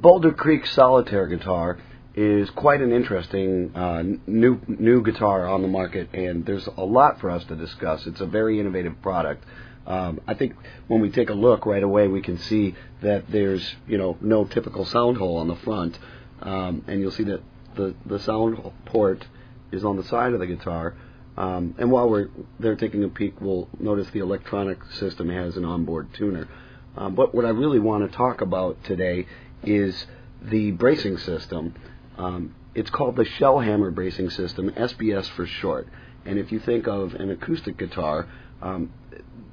Boulder Creek solitaire guitar is quite an interesting new guitar on the market, and there's a lot for us to discuss. It's a very innovative product. I think when we take a look right away, we can see that there's no typical sound hole on the front, and you'll see that the sound port is on the side of the guitar. And while they're taking a peek, we'll notice the electronic system has an onboard tuner. But what I really want to talk about today is the bracing system. It's called the shell hammer bracing system, SBS for short. And if you think of an acoustic guitar,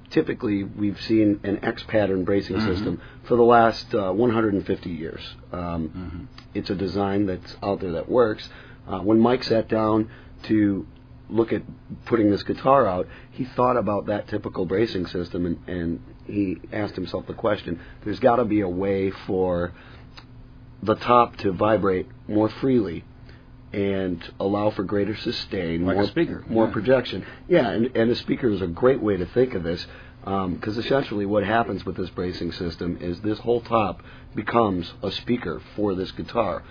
typically we've seen an X pattern bracing system for the last 150 years. It's a design that's out there that works. When Mike sat down to look at putting this guitar out, he thought about that typical bracing system, and he asked himself the question, there's got to be a way for the top to vibrate more freely and allow for greater sustain, like a speaker, more projection. Yeah, and a speaker is a great way to think of this, because essentially what happens with this bracing system is this whole top becomes a speaker for this guitar.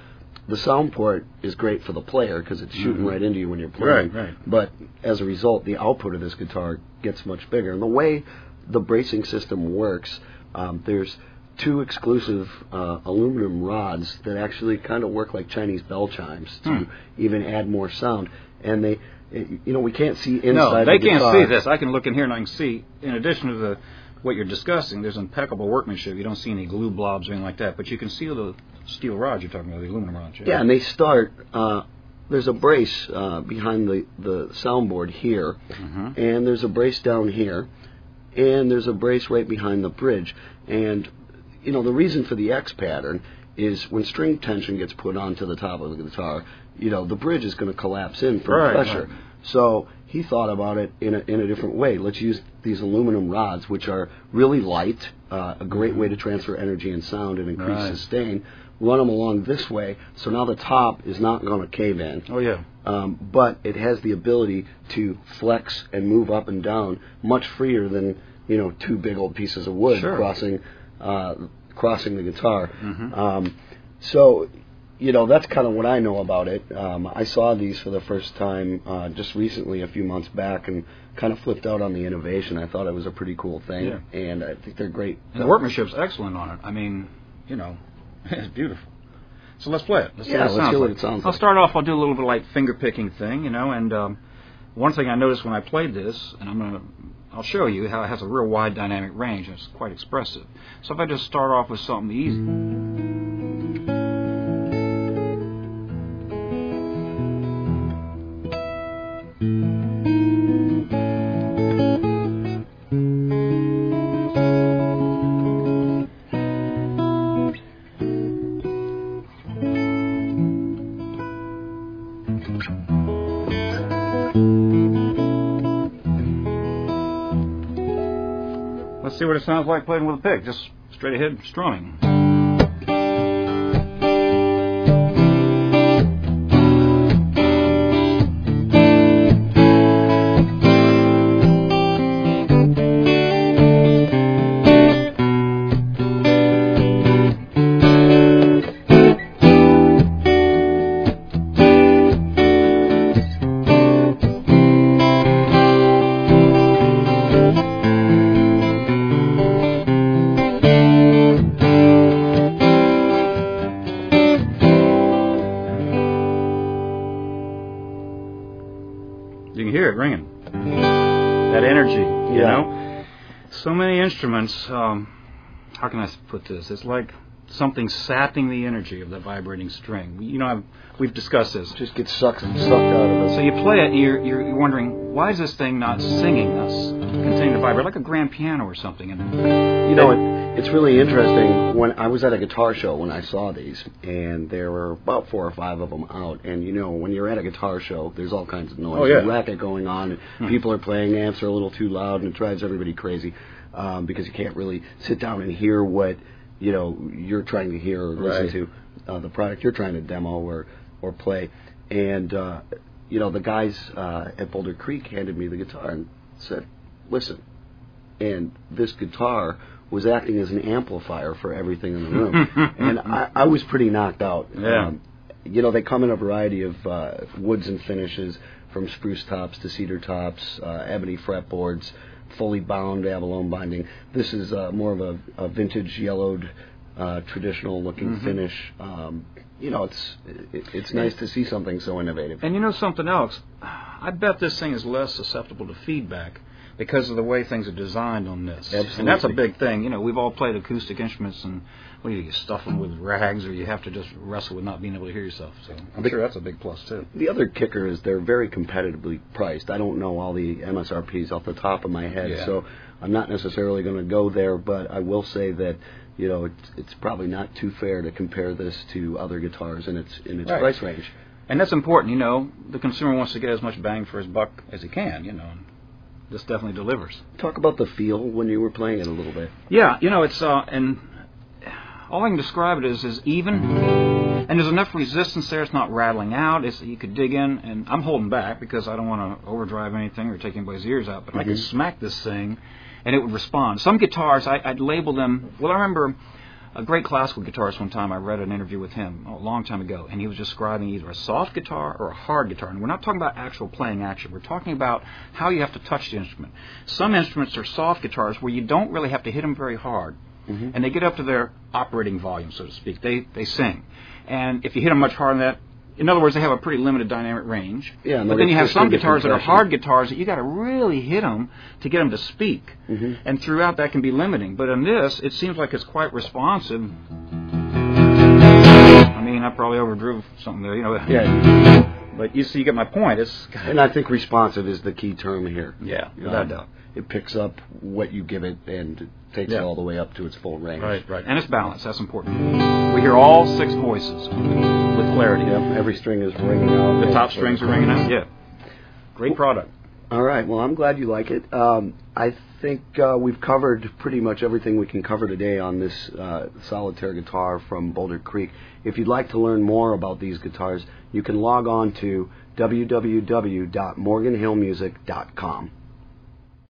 The sound port is great for the player because it's shooting right into you when you're playing. Right. But as a result, the output of this guitar gets much bigger. And the way the bracing system works, there's two exclusive aluminum rods that actually kind of work like Chinese bell chimes to even add more sound. And they, we can't see inside the guitar. No, they can't see this. I can look in here and I can see, in addition to what you're discussing, there's impeccable workmanship. You don't see any glue blobs or anything like that. But you can see the steel rods you're talking about, the aluminum rods. Yeah, and they start, there's a brace behind the soundboard here, and there's a brace down here, and there's a brace right behind the bridge. And, the reason for the X pattern is when string tension gets put onto the top of the guitar, the bridge is going to collapse in from pressure. Right. So he thought about it in a different way. Let's use these aluminum rods, which are really light, a great way to transfer energy and sound and increase sustain. Run them along this way, so now the top is not going to cave in. Oh, yeah. But it has the ability to flex and move up and down much freer than, two big old pieces of wood crossing the guitar. So, that's kind of what I know about it. I saw these for the first time just recently, a few months back, and kind of flipped out on the innovation. I thought it was a pretty cool thing, and I think they're great. And the workmanship's excellent on it. I mean, it's beautiful. So let's play it. Let's see what it sounds like. I'll start off, I'll do a little bit like finger picking thing, and one thing I noticed when I played this, and I'll show you how it has a real wide dynamic range, and it's quite expressive. So if I just start off with something easy. Let's see what it sounds like playing with a pick, just straight ahead strumming. You can hear it ringing. That energy, you know? So many instruments, how can I put this? It's like something sapping the energy of the vibrating string. We've discussed this. Just gets sucked out of it. So you play it and you're wondering, why is this thing not singing, not continuing to vibrate, like a grand piano or something? And it's really interesting. When I was at a guitar show when I saw these, and there were about 4 or 5 of them out, and when you're at a guitar show, there's all kinds of noise, racket going on, and people are playing, amps are a little too loud, and it drives everybody crazy because you can't really sit down and hear what you're trying to hear or listen to, the product you're trying to demo or play. And the guys at Boulder Creek handed me the guitar and said, listen, and this guitar was acting as an amplifier for everything in the room. And I was pretty knocked out. Yeah. They come in a variety of woods and finishes, from spruce tops to cedar tops, ebony fretboards, fully bound abalone binding. This is more of a vintage yellowed, traditional looking finish. It's nice to see something so innovative. And something else, I bet this thing is less susceptible to feedback because of the way things are designed on this. Absolutely. And that's a big thing. We've all played acoustic instruments, and you stuff them with rags, or you have to just wrestle with not being able to hear yourself. So I'm sure that's a big plus, too. The other kicker is they're very competitively priced. I don't know all the MSRPs off the top of my head, so I'm not necessarily going to go there, but I will say that it's probably not too fair to compare this to other guitars in its right. price range. And that's important. The consumer wants to get as much bang for his buck as he can. And this definitely delivers. Talk about the feel when you were playing it a little bit. Yeah, it's and all I can describe it is even, and there's enough resistance there. It's not rattling out. You could dig in, and I'm holding back because I don't want to overdrive anything or take anybody's ears out. But I could smack this thing, and it would respond. Some guitars, I'd label them. Well, I remember a great classical guitarist one time. I read an interview with him a long time ago, and he was describing either a soft guitar or a hard guitar. And we're not talking about actual playing action. We're talking about how you have to touch the instrument. Some instruments are soft guitars where you don't really have to hit them very hard. And they get up to their operating volume, so to speak. They sing. And if you hit them much harder than that, in other words, they have a pretty limited dynamic range. Yeah, but then you have some guitars that are hard guitars that you got to really hit them to get them to speak. And throughout that can be limiting. But in this, it seems like it's quite responsive. I mean, I probably overdrew something there, Yeah. But you get my point. And I think responsive is the key term here. Yeah, without doubt. It picks up what you give it and takes it all the way up to its full range. Right. And it's balanced. That's important. We hear all 6 voices with clarity. Yep. Every string is ringing out. The top strings are ringing out. Yeah. Great product. All right. Well, I'm glad you like it. I think we've covered pretty much everything we can cover today on this solitaire guitar from Boulder Creek. If you'd like to learn more about these guitars, you can log on to www.morganhillmusic.com.